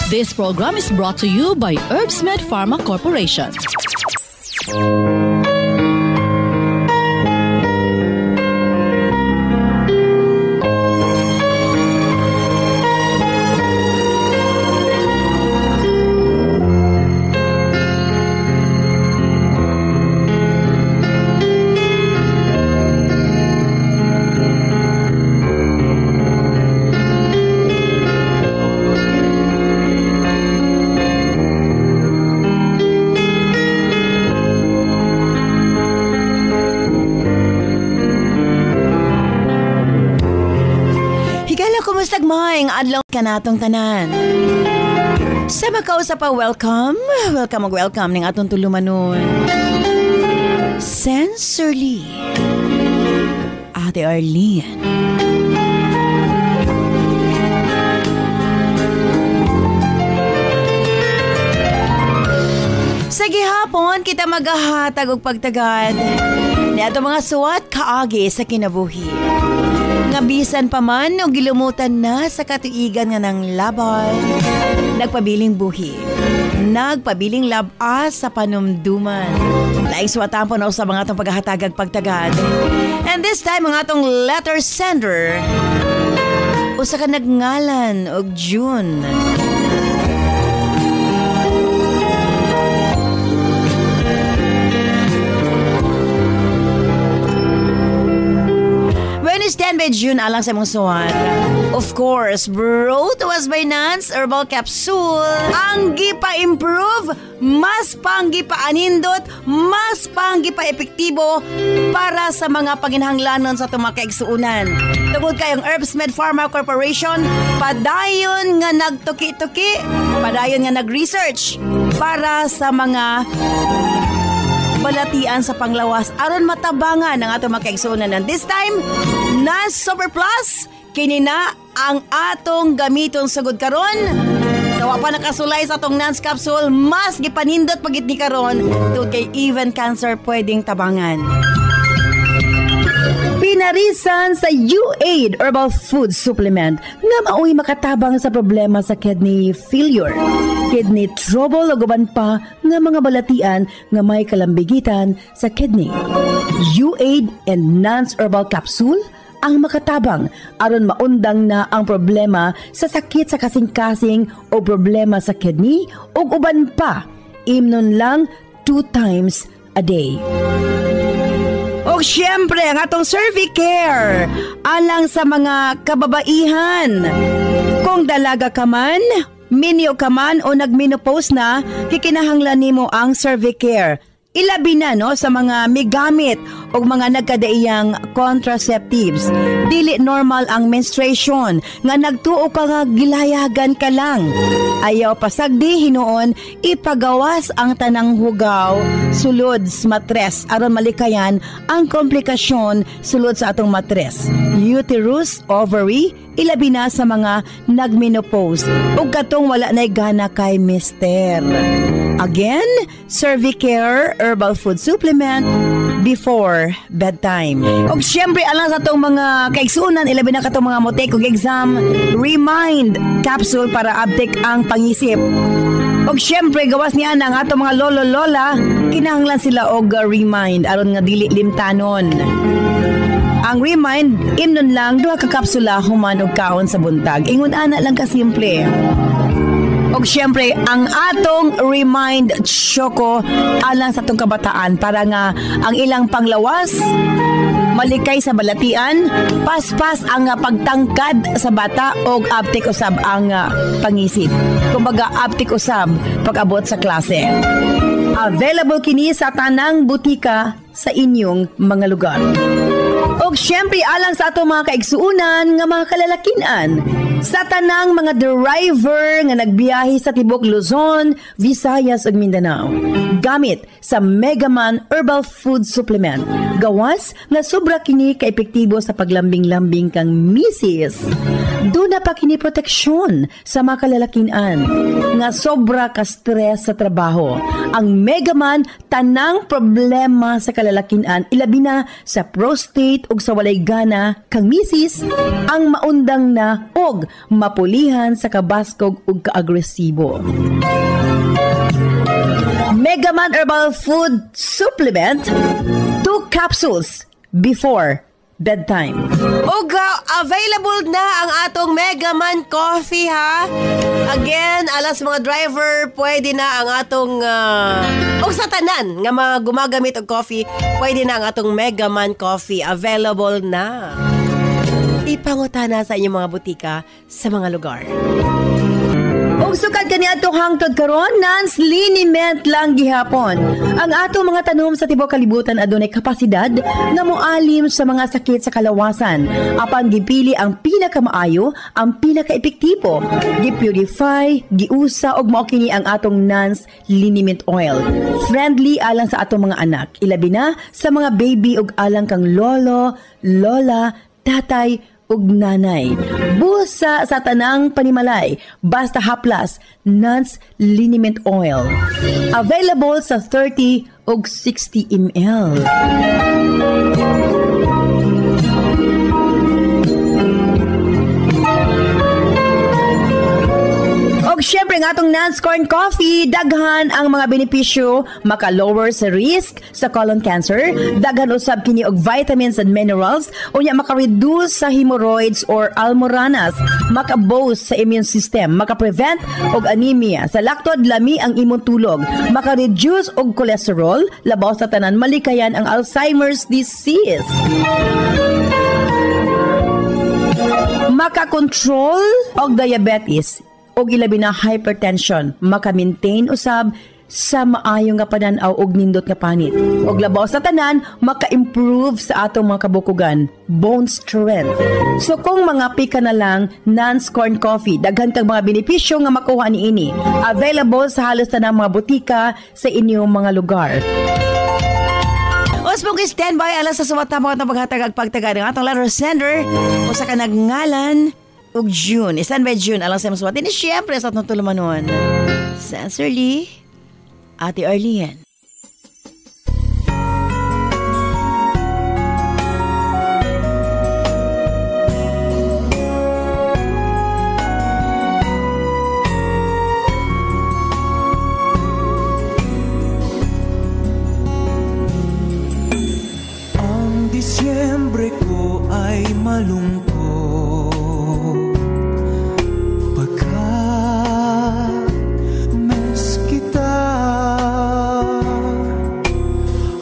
This program is brought to you by Herbsmed Pharma Corporation. Maing adlaw kanatong tanan. Sa makausap pa, welcome ning atong tulumanon. Sensorly, Ate Arlene. Sa gihapon, kita magahatag og pagtagad ni ato mga suwat kaagi sa kinabuhi. Nga bisan pa man o gilumutan na sa katuigan nga ng laban, nagpabiling buhi, nagpabiling labas sa panumduman. Laing suwatan po na sa mga atong paghahatagag pagtagad. And this time, mga atong letter sender, usa ka nagngalan og June. Stand by June alang sa mong suwan. Of course, brought to us by Nance Herbal Capsule. Ang gipa-improve, mas pang gipa-anindot, mas pang gipa-epektibo para sa mga paginhanglanon sa itong mga kaigsuunan. Tungod kayong Herbsmed Pharma Corporation, padayon nga nagtuki-tuki, padayon nga nag-research para sa mga balatian sa panglawas aron matabangan ang atong makaigsuunan. And this time, Nance Super Plus, kini na ang atong gamiton sugod karon. Sa wa pa nakasulay sa atong Nance Capsule, mas gipanindot pagit ni karon tungod kay even cancer pwedeng tabangan. Pinarisan sa U8 Herbal Food Supplement nga mao'y makatabang sa problema sa kidney failure, kidney trouble o guban pa nga mga balatian nga may kalambigitan sa kidney. U8 and Nance Herbal Capsule ang makatabang aron maundang na ang problema sa sakit sa kasing-kasing o problema sa kidney o uban pa. Imnon lang 2 times a day. O siyempre, ang atong Cervicare alang sa mga kababaihan. Kung dalaga ka man, minyo ka man o nagmenopause na, kikinahanglan nimo ang Cervicare. Ilabi na sa mga migamit o mga nagkadaiyang contraceptives. Dili normal ang menstruation nga nagtuo ka nga gilayagan ka lang. Ayaw pasagdi hinuon ipagawas ang tanang hugaw sulod sa matres aron malikayan ang komplikasyon sulod sa atong matres. Uterus, ovary, ilabi na sa mga nagmenopause ug katong wala nay gana kay mister. Again, Cervicare Herbal Food Supplement before bedtime. Og syempre alang sa itong mga kaigsunan, ilabi na katong mga motek og exam, Remind Capsule para update ang pangisip. Og syempre gawas niya ang atong mga lolo-lola, kinahanglan sila og Remind aron nga dili limtanon. Ang Remind, imnon lang 2 ka kapsula human og kaon sa buntag. Ingon ana lang ka simple. Og syempre, ang atong Remind Choco alang sa atong kabataan para nga ang ilang panglawas, malikay sa balatian, paspas ang pagtangkad sa bata o aptik usab ang pangisip. Kumbaga, aptik usab pag-abot sa klase. Available kini sa tanang butika sa inyong mga lugar. Og syempre alang sa atong mga kaigsuunan nga mga kalalakinan, sa tanang mga driver nga nagbiyahe sa tibok Luzon, Visayas ug Mindanao, gamit sa Megaman Herbal Food Supplement. Gawas nga sobra kini kaepektibo sa paglambing-lambing kang misis. Doon na pa kini proteksyon sa mga kalalakinan nga sobra ka stress sa trabaho. Ang Megaman tanang problema sa kalalakinan, ilabi na sa prostate ug sa walay gana kang misis, ang maundang na og mapulihan sa kabaskog ug kaagresibo. Megaman Herbal Food Supplement, 2 capsules before bedtime. Uga, available na ang atong Megaman Coffee ha. Again, alas mga driver, pwede na ang atong o sa tanan nga mga gumagamit og coffee, pwede na ang atong Megaman Coffee. Available na. Ipangutana sa inyong mga butika sa mga lugar. Og sukad kani atong hangtod karon, Nance liniment lang gihapon. Ang atong mga tanom sa tibuok kalibutan adunay kapasidad nga moalim sa mga sakit sa kalawasan. Apan gipili ang pinakamaayo, ang pinakaepektibo. Gipurify, giusa og mao kini ang atong Nance liniment oil. Friendly alang sa atong mga anak, ilabi na sa mga baby ug alang kang lolo, lola, tatay ug nanay. Busa sa tanang panimalay, basta haplas, Nance liniment oil. Available sa 30 ug 60 ml. Og syempre nga atong Nance Corn Coffee, daghan ang mga benepisyo, maka-lower sa risk sa colon cancer, daghan usab kini og vitamins and minerals, unya maka-reduce sa hemorrhoids or almoranas, maka-boost sa immune system, maka-prevent og anemia, sa laktod lami ang imong tulog, maka-reduce og cholesterol, labaw sa tanan malikayan ang Alzheimer's disease. Maka-control og diabetes og ilabi na hypertension, maka-maintain usab sa maayo nga panan-aw og nindot nga panit. Og labaw sa tanan, maka-improve sa atong mga kabukugan, bone strength. So kung mga pika na lang, Nance Corn Coffee, daghan kag mga benepisyo nga makuha niini. Available sa halos tanang mga butika sa inyong mga lugar. Osmong standby alas sa suwata mga paghatag ag pagtagad ng atong letter sender o sa kanagngalan ug June. Standby June alang sa suwata. Ini syempre sa atong tulumanon. Sincerely, Ate Arlene. Ang Disyembre ko ay malungkot pagkat miss kita.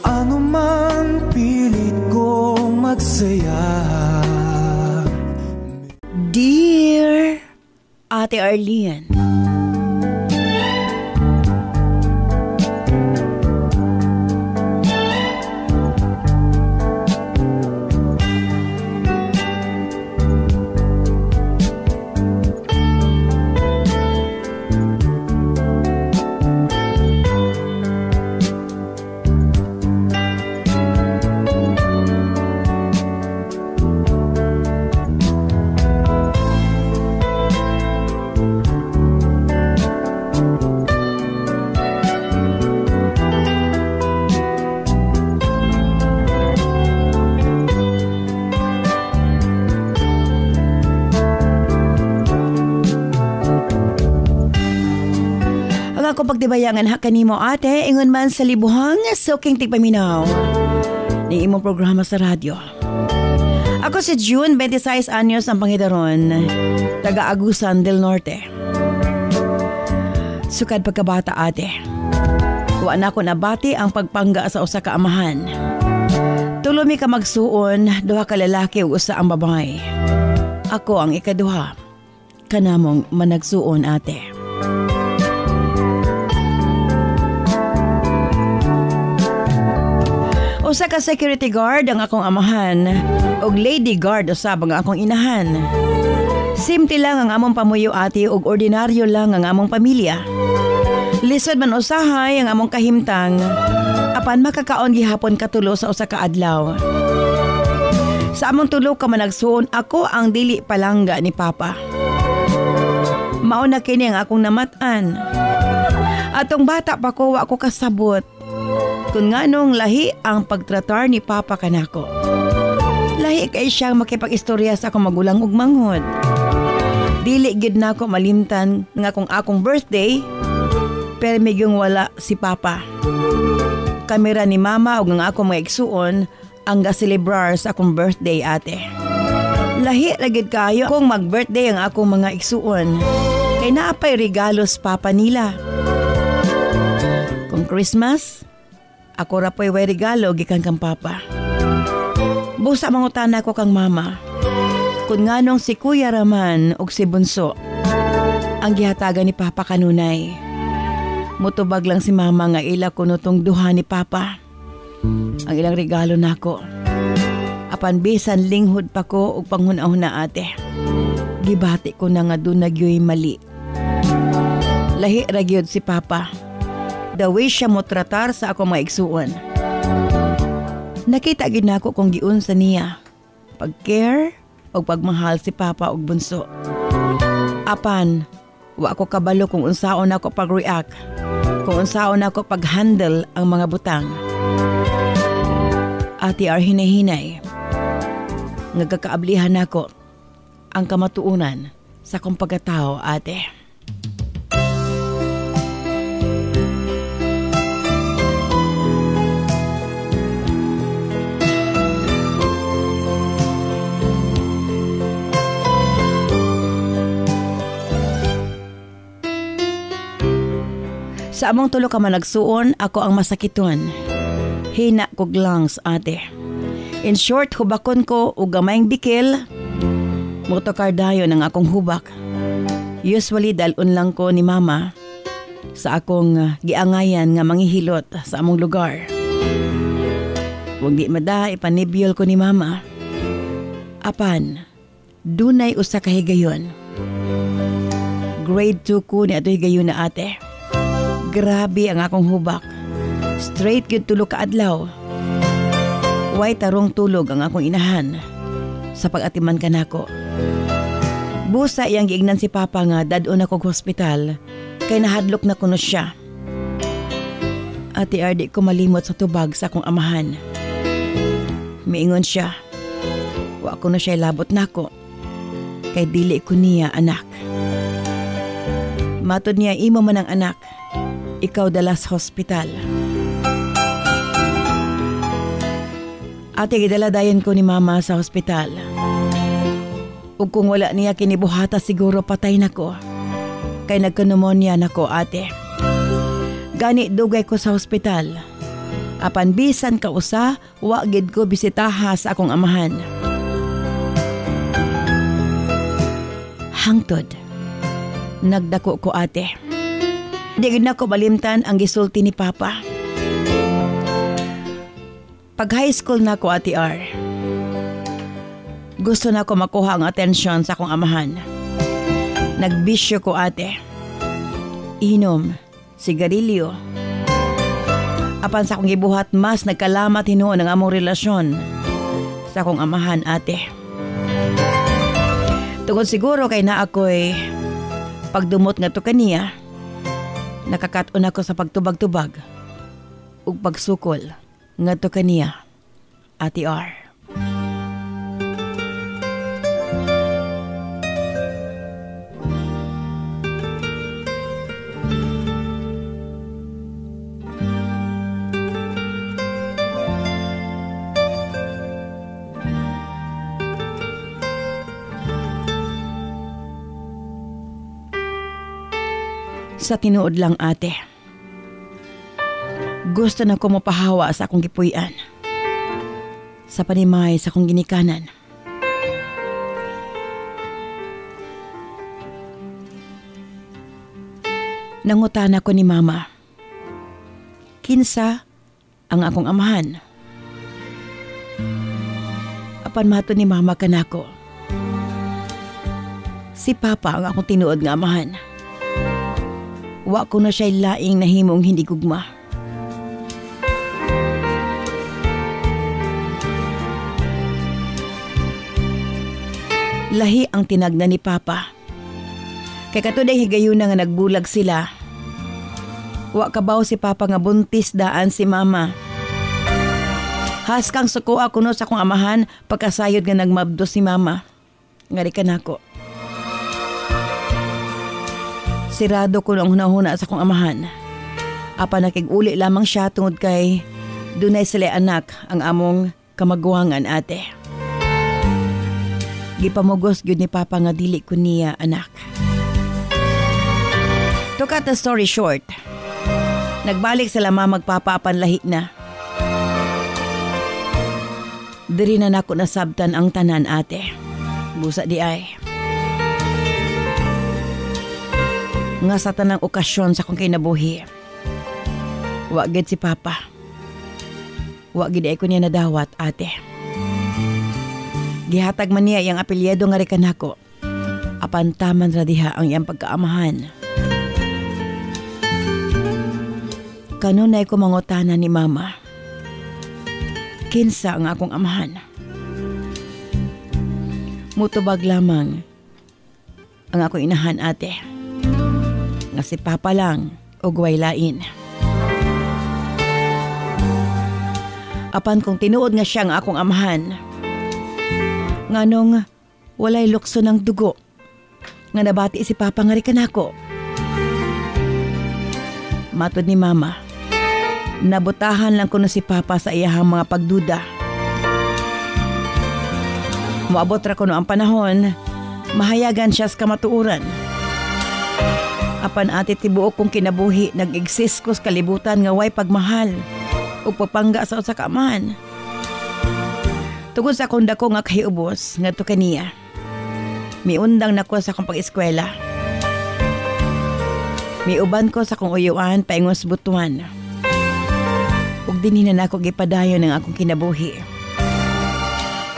Ano man pilit kong magsaya. Dear Ate Arlene, kung pagtibayangan ha kanimo ate, ingon man sa libuhang suking tigpaminaw ni imong programa sa radyo. Ako si June, 26 anyos ang pangidaron, taga Agusan del Norte. Sukad pagkabata ate, wa na ko nabati ang pagpangga sa usa ka amahan. Tulumi ka magsuon, duha ka lalaki ug usa ang babae. Ako ang ikaduha, kanamong managsuon ate. Usa ka security guard ang akong amahan ug lady guard usab ang akong inahan. Simple lang ang among pamuyo ate ug ordinaryo lang ang among pamilya. Lisod man usahay ang among kahimtang apan makakaon gihapon katulo sa usa ka adlaw. Sa among tulo ka managsuon, ako ang dili palangga ni Papa. Mao na kini ang akong namatan. Atong bata pa ko wa ko kasabot kung nganong lahi ang pagtratar ni Papa kanako. Lahi kay siyang makipag-istorya sa akong magulang ug manghod. Dili gid nako malimtan nga kung akong birthday, pero migyong wala si Papa. Kamera ni Mama ug nga akong mga igsuon ang ga-celebrar sa akong birthday, ate. Lahi lagid kayo kung mag-birthday ang akong mga igsuon. Kay naapay regalos Papa nila. Kung Christmas, ako ra po'y way regalo gikan kang Papa. Busa mangutana ko kang Mama, kung nganong si Kuya Raman ug si Bunso ang gihatagan ni Papa kanunay. Mutubag lang si Mama nga ila kuno tong duha ni Papa ang ilang regalo nako. Apan bisan linghod pa ko ug panghuna-huna, ate. Gibati ko na nga doon nagyoy mali. Lahi ra gyud si Papa. The way siya mo tratar sa ako mga igsuon. Nakita gid nako kung giunsa niya pag-care o pagmahal si Papa og Bunso. Apan, wa ko kabalo kung unsaon ako pag-react, kung unsaon ako pag-handle ang mga butang. Ati ar hinahinay, nagkakaablihan nako ang kamatuunan sa kong pagkatao, ate. Sa among tulo ka managsuon, ako ang masakiton. Hina kog lungs, ate. In short, hubakon ko o gamayng bikil, motokardayon ang akong hubak. Usually, dalun lang ko ni Mama sa akong giangayan nga manghihilot sa among lugar. Huwag di mada, ipanibyol ko ni Mama. Apan, dunay usa ka higayon. Grade 2 ko ni ato higayon na, ate. Grabe ang akong hubak. Straight yun tulog ka adlaw. Way tarong tulog ang akong inahan sa pag-atiman ka nako. Busa iyang giignan si Papa nga dadon ako hospital kay nahadlok na kuno siya. Ati ardi ko malimot sa tubag sa akong amahan. Miingon siya, wa ko na siya labot nako kay dili ko niya anak. Matod niya, imo man ang anak, ikaw dalas hospital. Ate, gidaladayan ko ni Mama sa hospital. Ug kung wala niya kinibuhata, siguro patay na ko. Kay nagka-pneumonia na ko, ate. Gani dugay ko sa hospital. Apan bisan ka usa, wa gid ko bisitaha sa akong amahan. Hangtod, nagdako ko, ate. Di gid na ko balimtan ang gisulti ni Papa. Pag high school na ko, ate R, gusto na ko makuha ang atensyon sa akong amahan. Nagbisyo ko, ate. Inom, sigarilyo. Apan sa akong gibuhat, mas nagkalamat hinuon ang among relasyon sa akong amahan, ate. Tungod siguro kay na ako'y pagdumot nga to kaniya, nakakaton ako sa pagtubag-tubag ug pagsukol nga to kaniya, ate R. Sa tinuod lang, ate, gusto na ko mapahawa sa akong gipuy-an, sa panimay sa akong ginikanan. Nangutana ko ni Mama, kinsa ang akong amahan? Apan mato ni Mama kanako, si Papa ang akong tinuod nga amahan. Wa ko na siya'y laing nahimong hindi gugma. Lahi ang tinagna ni Papa. Kay katuday higayuna nga nagbulag sila. Wa kabaw si Papa nga buntis daan si Mama. Haskang suko ako no sa akong amahan pagkasayod nga nagmabdo si Mama. Ngari ka nako. Sirado ko nung hunahuna sa kong amahan. Apa nakig-uli lamang siya tungod kay dunay sila anak ang among kamaguangan ate. Gipamugos gyud ni Papa nga dili ko niya anak. To cut the story short, nagbalik sila magpapa apan lahi na. Diri na nako nasabtan ang tanan ate. Busa di ay. Nga sa tanang okasyon sa kong kinabuhi. Wa gid si Papa. Wa gid ay ko niya nadawat ate. Gihatag man niya iyang apelyido nga rikan nako. Apan taman ra diha ang iyang pagkaamahan. Kanunay ko mangutana ni Mama. Kinsa ang akong amahan? Mutubag lamang ang akong inahan ate. Nga si Papa lang og way lain. Apan kung tinuod nga siya ang akong amahan, nganong walay lukso ng dugo nga nabati si Papa nga rikan ako. Matod ni Mama, nabutahan lang kuno si Papa sa iyahang mga pagduda. Moabot ra kuno ang panahon, mahayagan siya sa kamatuuran. Apan ati tibuok kong kinabuhi, nag-exist ko sa kalibutan nga way pagmahal o papangga sa usa ka amahan. Tungod sa akong dako nga kahiubos ngadto kaniya, miundang nako sa akong pag-eskwela. Miuban ko sa akong uyuan paingos butuan. Ug dinhi na nako gipadayon ang akong kinabuhi.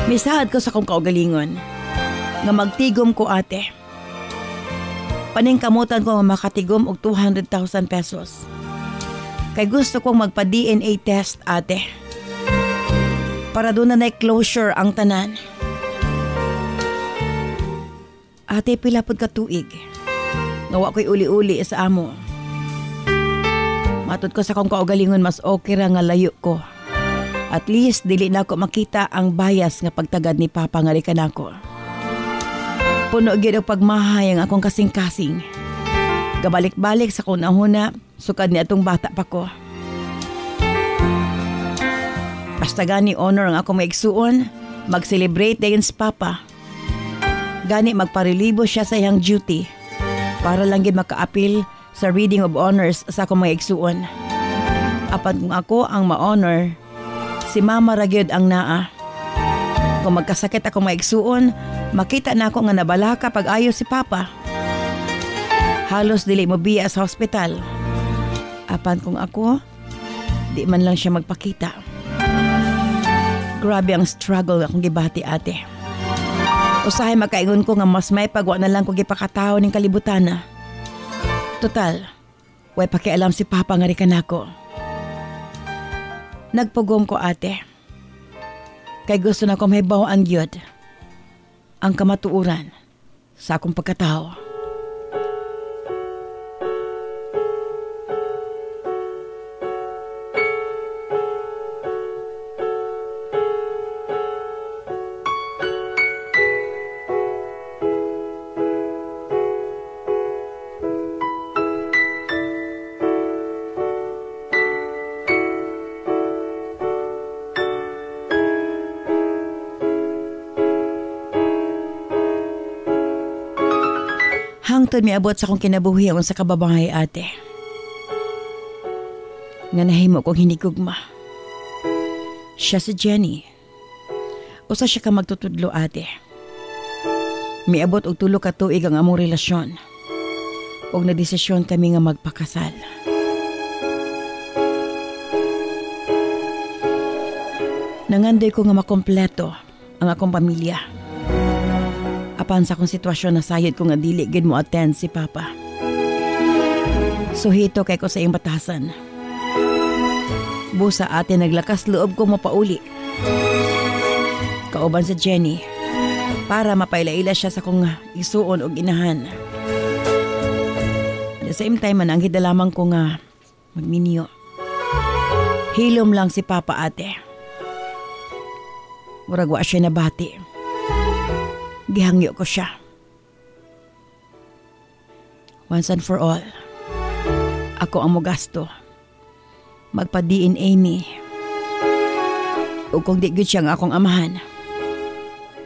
Misahad ko sa akong kaugalingon nga magtigom ko ate. Paningkamutan ko nga makatigom og 200,000 pesos. Kay gusto kong magpa-DNA test ate. Para doon na closure ang tanan. Ate, pilapod ka tuig. Ngawa ko'y uli-uli sa amo. Matod ko sa kong kaugalingon mas okay ra nga layo ko. At least dili na ako makita ang bias nga pagtagad ni Papa nga rikan ako. Puno gid og pagmahay ang akong kasing-kasing. Gabalik-balik sa kong nahuna, sukad ni atong bata pa ko. Basta gani honor ang akong maigsuon, mag-celebrate dayon sa Papa. Gani magparelibo siya sa iyang duty para lang gid maka-appeal sa reading of honors sa akong maigsuon. Apan kung ako ang ma-honor, si Mama ra gyud ang naa. Kung magkasakit akong maigsuon, makita na ako nga nabalaka pag ayo si Papa. Halos dili mo biya sa hospital. Apan kung ako, di man lang siya magpakita. Grabe ang struggle akong gibati ate. Usahay makaingon ko nga mas may pagwa na lang ko gipakatao ning kalibutan na. Total, way pakialam si Papa nga rikan ako. Nagpugom ko ate. Kay gusto na ko mahibaw ang gyud ang kamatuuran sa akong pagkatao. Hangtod miabot sa akong kinabuhi ang sa kababahay ate. Nga nahimo kong hinigugma. Siya si Jenny. Usa siya ka magtutudlo ate. Miabot og 3 ka tuig ang among relasyon. Og nagdesisyon kami nga magpakasal. Nangandoy ko nga makompleto ang akong pamilya. Apan sa akong sitwasyon na sayod ko nga dili gid mo attend si Papa. Suhito kay ko sa iyong batasan. Busa ate naglakas loob ko mapauli. Kauban sa Jenny para mapaila-ila siya sa kong isuon og inahan. At the same time man ang lamang ko nga magminyo. Hilom lang si Papa ate. Murag wa siya nabati. Gihangyo ko siya. Once and for all, ako ang mogasto. Magpa-DNA mi. O kung di gyud siya nga akong amahan,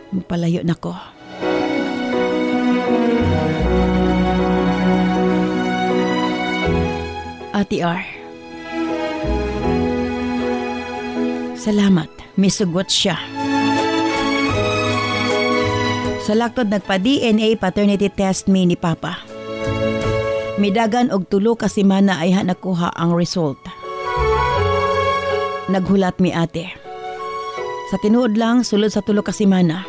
magpalayo na ko. Ate R, salamat, misugot siya. Sa laktod nagpa-DNA paternity test mi ni Papa. Midagan og 3 ka semana ay nakuha ang result. Naghulat mi ate. Sa tinuod lang sulod sa 3 ka semana,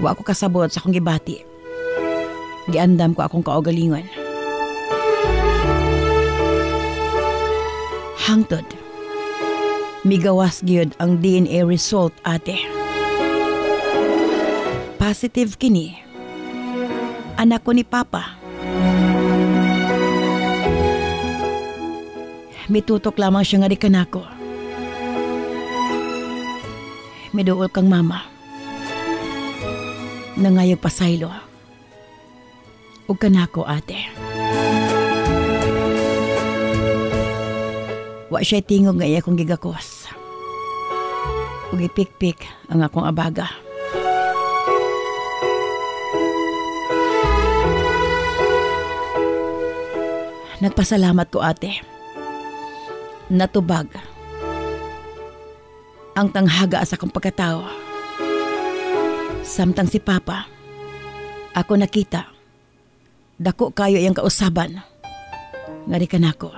wa ko kasabot sa akong gibati. Giandam ko akong kaugalingon. Hangtod, migawas gyud ang DNA result ate. Positive kini. Anak ko ni Papa. Mitutok lamang siya nga di kanako. Miduol kang mama. Nangayog pasaylo. Ug kanako ate. Wa siya tingog nga iya kong gigakos. Ug ipikpik ang akong abaga. Nagpasalamat ko ate. Natubag ang tanghaga sa akong pagkatao. Samtang si Papa, ako nakita, dako kayo iyang kausaban. Ngari ka nako.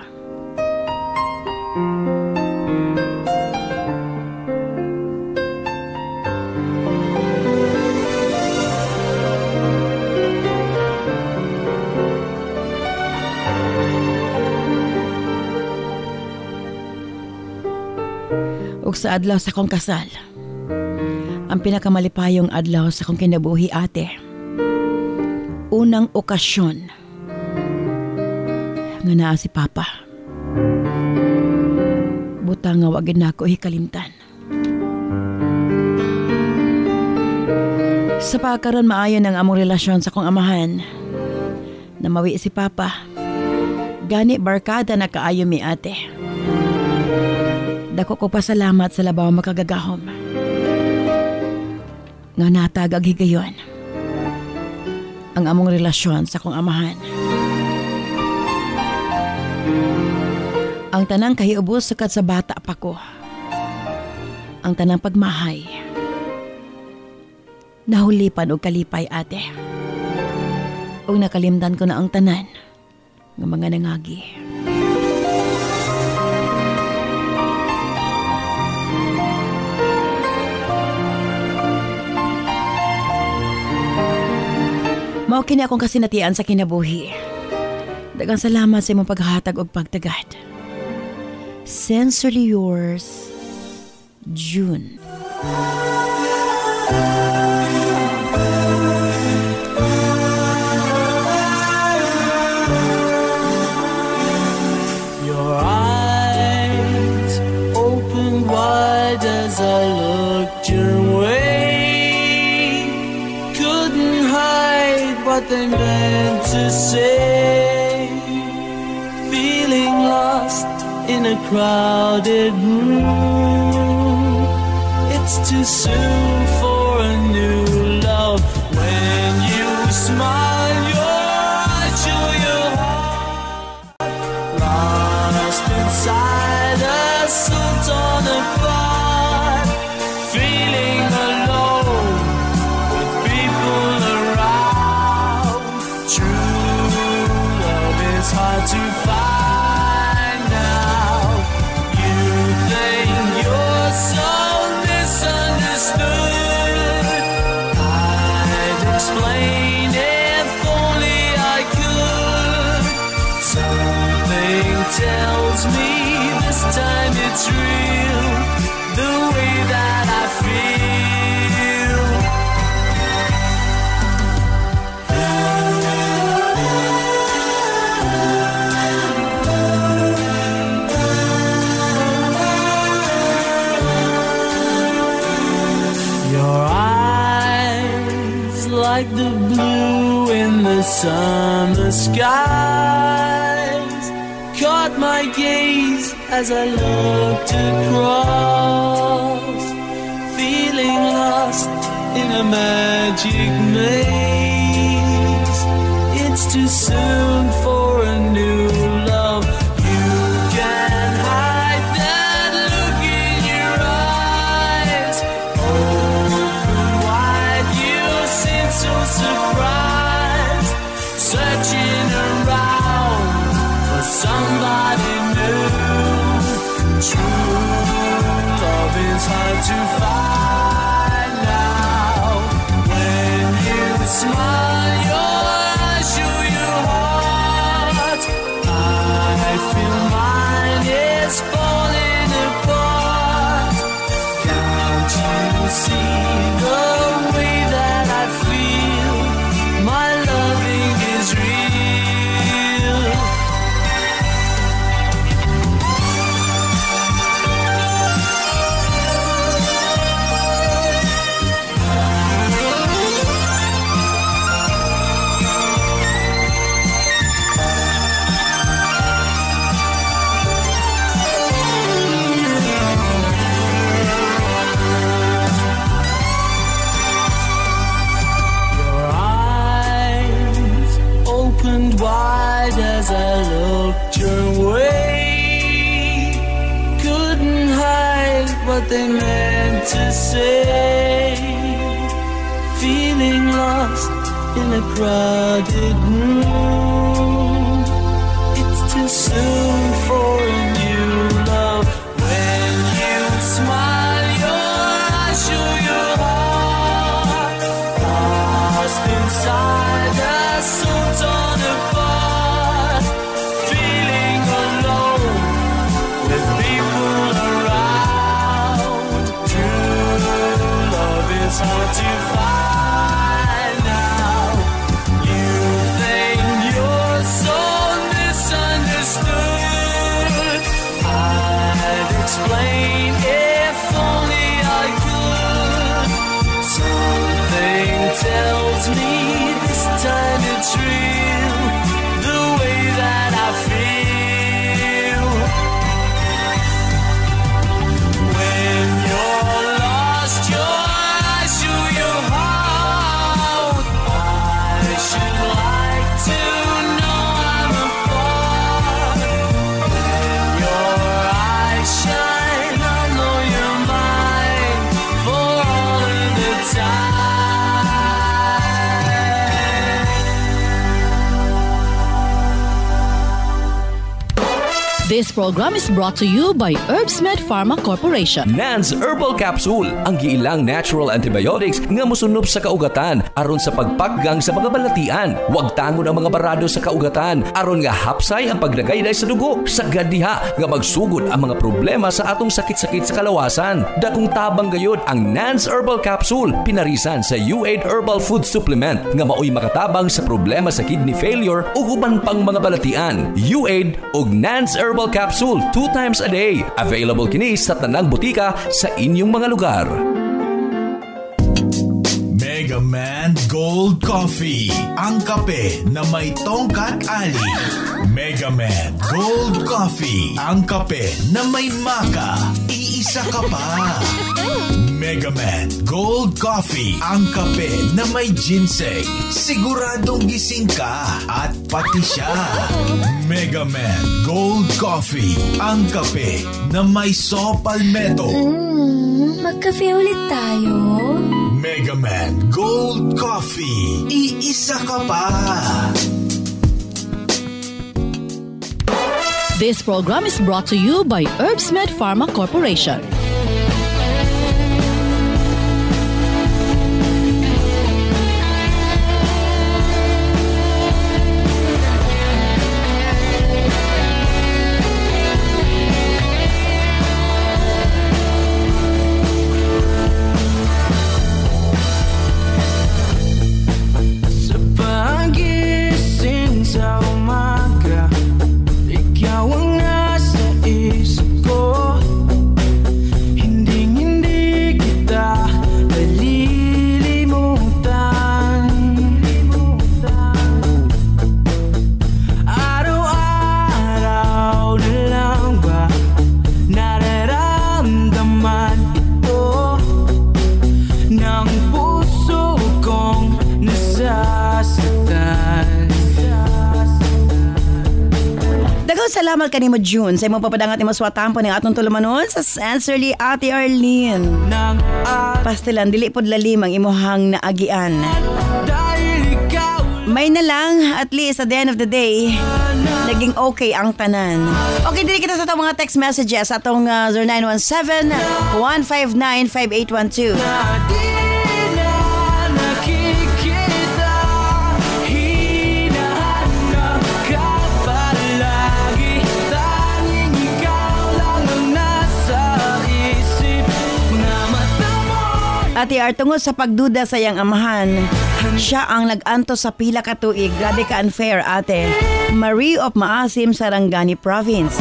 Ug sa adlaw sa akong kasal, ang pinakamalipayong adlaw sa akong kinabuhi ate. Unang okasyon nga naa si Papa. Butang nga wagid nako hikalimtan. Sa pagkaron maayo ng among relasyon sa akong amahan. Namawi si Papa. Gani barkada na kaayo mi ate. Dako ko pasalamat sa labaw makagagahom. Nga natagag higayon ang among relasyon sa akong amahan. Ang tanang kahiubos sakat sa bata pa ko. Ang tanang pagmahay. Nahulipan og kalipay ate. Ug nakalimtan ko na ang tanan ng mga nangagi. Mao kini akong kasinatian sa kinabuhi. Daghang salamat sa imong paghatag og pagtagad. Sincerely yours, June. Your eyes open wide as I looked your way. Couldn't hide what they meant to say. Feeling lost in a crowded room. It's too soon for a new love. When you smile, your eyes show your heart. Lost inside a sultan apart. Feeling alone with people around. True love is hard to find. So misunderstood. I'd explain if only I could. Something tells me this time it's real. The way that I feel. Like the blue in the summer sky. my gaze as I looked across, feeling lost in a magic maze. It's too soon for a new love. You can hide that look in your eyes. Open wide, you seem so surprised, searching around for somebody new. True love is hard to find now. When you smile, your eyes show your heart. I feel mine is falling apart. Can't you see the way that I feel? My loving is real. Wide as I looked your way, couldn't hide what they meant to say. Feeling lost in a crowded room, it's too soon for a new love. When you smile, your eyes show your heart. Lost inside a soul torn apart, feeling alone with people around. True love is hard to find now. You think you're so misunderstood. I'd explain if only I could. Something tells me this time it's real, the way that I feel. When you're lost, your eyes show your heart. I should like to know I'm apart. When your eyes shine, I'll know you're mine for all of the time. This program is brought to you by Herbsmed Pharma Corporation. Nans Herbal Capsule, ang giilang natural antibiotics nga mosunop sa kaugatan aron sa pagpaggang sa mga balatian. Huwag tangon ang mga barado sa kaugatan aron nga hapsay ang paglagayday sa dugo. Sagad diha nga magsugod ang mga problema sa atong sakit-sakit sa kalawasan. Dakong tabang gayud ang Nans Herbal Capsule, pinarisan sa U8 Herbal Food Supplement nga maoy makatabang sa problema sa kidney failure ug uban pang mga balatian. U8 ug Nans Herbal Capsule 2 times a day. Available kini sa tanang butika sa inyong mga lugar. Mega Man Gold Coffee, ang kape na may tongkat ali. Mega Man Gold Coffee, ang kape na may maka. Iisa ka pa. Mega Man Gold Coffee, ang kape na may ginseng. Siguradong gising ka at pati siya. Mega Man Gold Coffee, ang kape na may saw palmetto. Magkape ulit tayo. Mega Man Gold Coffee, iisa ka pa. This program is brought to you by Herbsmed Pharma Corporation. Ikaw ang nasa isip ko. Daghang salamat kanimo June sa imong papadangat imong swatampo ning atong tulumanon sa Sincerely Ate Arlene. Pastilan dili pod lalim ang imuhang naagian. May na lang, at least at the end of the day, naging okay ang tanan. Okay, dili kita sa itong mga text messages atong 0917-159-5812. Ate Ar, tungod sa pagduda sa iyang amahan, siya ang nag-anto sa pila ka tuig. Grabe ka unfair, ate. Marie of Maasim, Sarangani Province.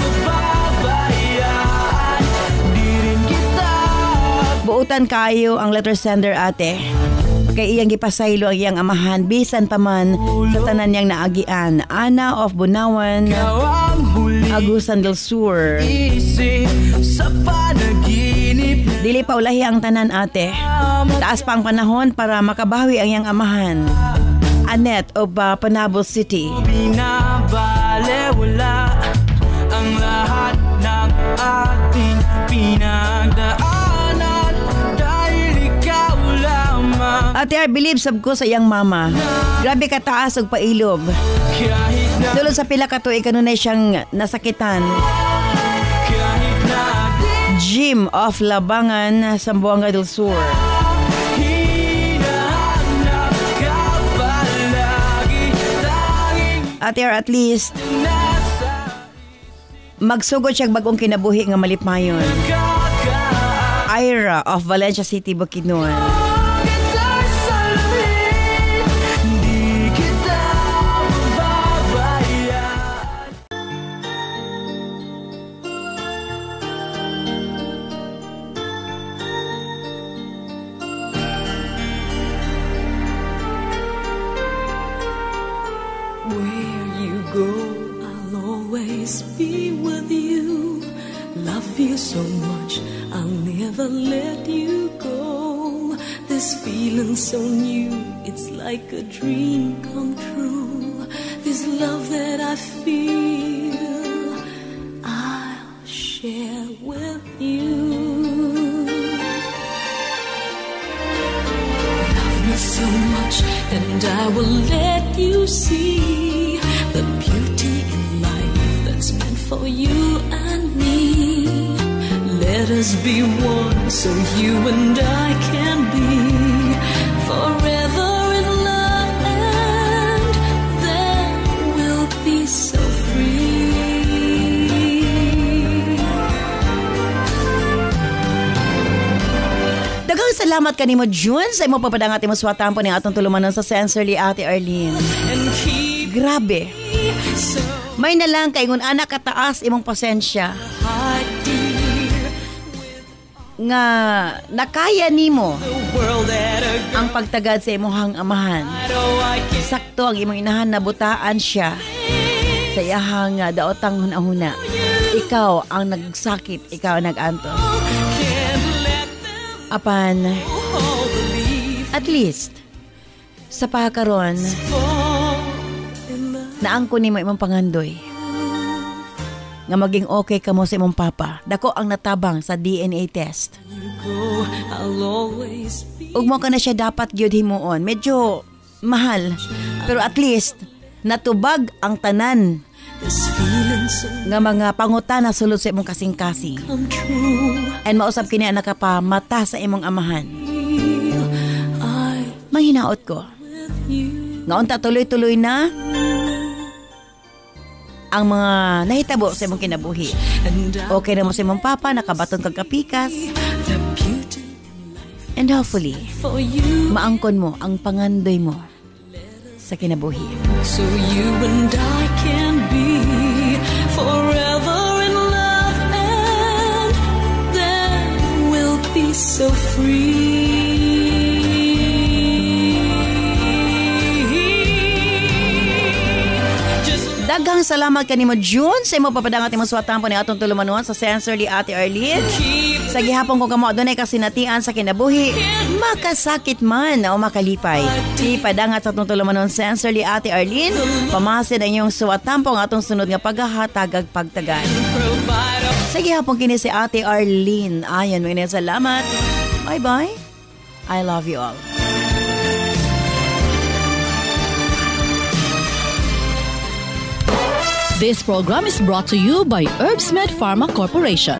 Buutan kayo ang letter sender, ate. Kay iyang gipasaylo ang iyang amahan, bisan pa man sa tanan niyang naagian. Ana of Bunawan, Agusan del Sur. Dili pa ulahi ang tanan, ate. Taas pa ang panahon para makabawi ang iyang amahan. Annette of Panabo City. Binabaliwala ang lahat ng ating pinagdaanan dahil ikaw lamang. Ate, I believe sab ko sa iyang mama. Grabe ka taas og pailob. Dulod sa pila ka tuig kanunay siyang nasakitan. Jim of Labangan, Zamboanga del Sur. At least magsugod siya bagong kinabuhi nga malipayon. Ira of Valencia City, Bukidnon. So much, I'll never let you go. This feeling so new, it's like a dream come true. This love that I feel, I'll share with you. Love me so much, and I will let you see the beauty in life that's meant for you and me. Let us be one so you and I can be forever in love, and then we'll be so free. Daghang salamat kanimo June sa imong papadangat imong swatampo ning atong tulumanon sa Sincerely Ate Arlene. Grabe. May na lang kay ngun anak kataas imong pasensya. Nga nakaya nimo ang pagtagad sa imong amahan. Sakto ang imong inahan nabutaan siya sa iyahang daotang hunahuna. Ikaw ang nagsakit, ikaw ang nag-anto. Apan at least sa pagkaron naangko nimo imong pangandoy nga maging okay ka mo sa imong papa. Dako ang natabang sa DNA test. Ug mo ka na siya dapat gyud himuon. Medyo mahal, pero at least natubag ang tanan nga mga pangutana sulod sa imong kasing-kasing. And mausap kini nakapamata sa imong amahan. Mahinaot ko nga unta tuloy-tuloy na ang mga nahitabo sa imong kinabuhi. Okay na mo sa imong papa, nakabaton kag kapikas. And hopefully, maangkon mo ang pangandoy mo sa kinabuhi. So you and I can be forever in love, and then we'll be so free. Daghang Daghang salamat kanimo June sa imo papadangat imong suwatan po ni atong tulumanon sa Sensorly Ate Arlene. Sa gihapon ko kamo adunay kasinatian sa kinabuhi, makasakit man o makalipay. Ipadangat sa atong tulumanon Sensorly Ate Arlene, pamasid ang iyong suwatan po ang atong sunod nga paghahatag ag pagtagan. Sa gihapon kini si Ate Arlene. Ayan, mga salamat. Bye-bye. I love you all. This program is brought to you by Herbsmed Pharma Corporation.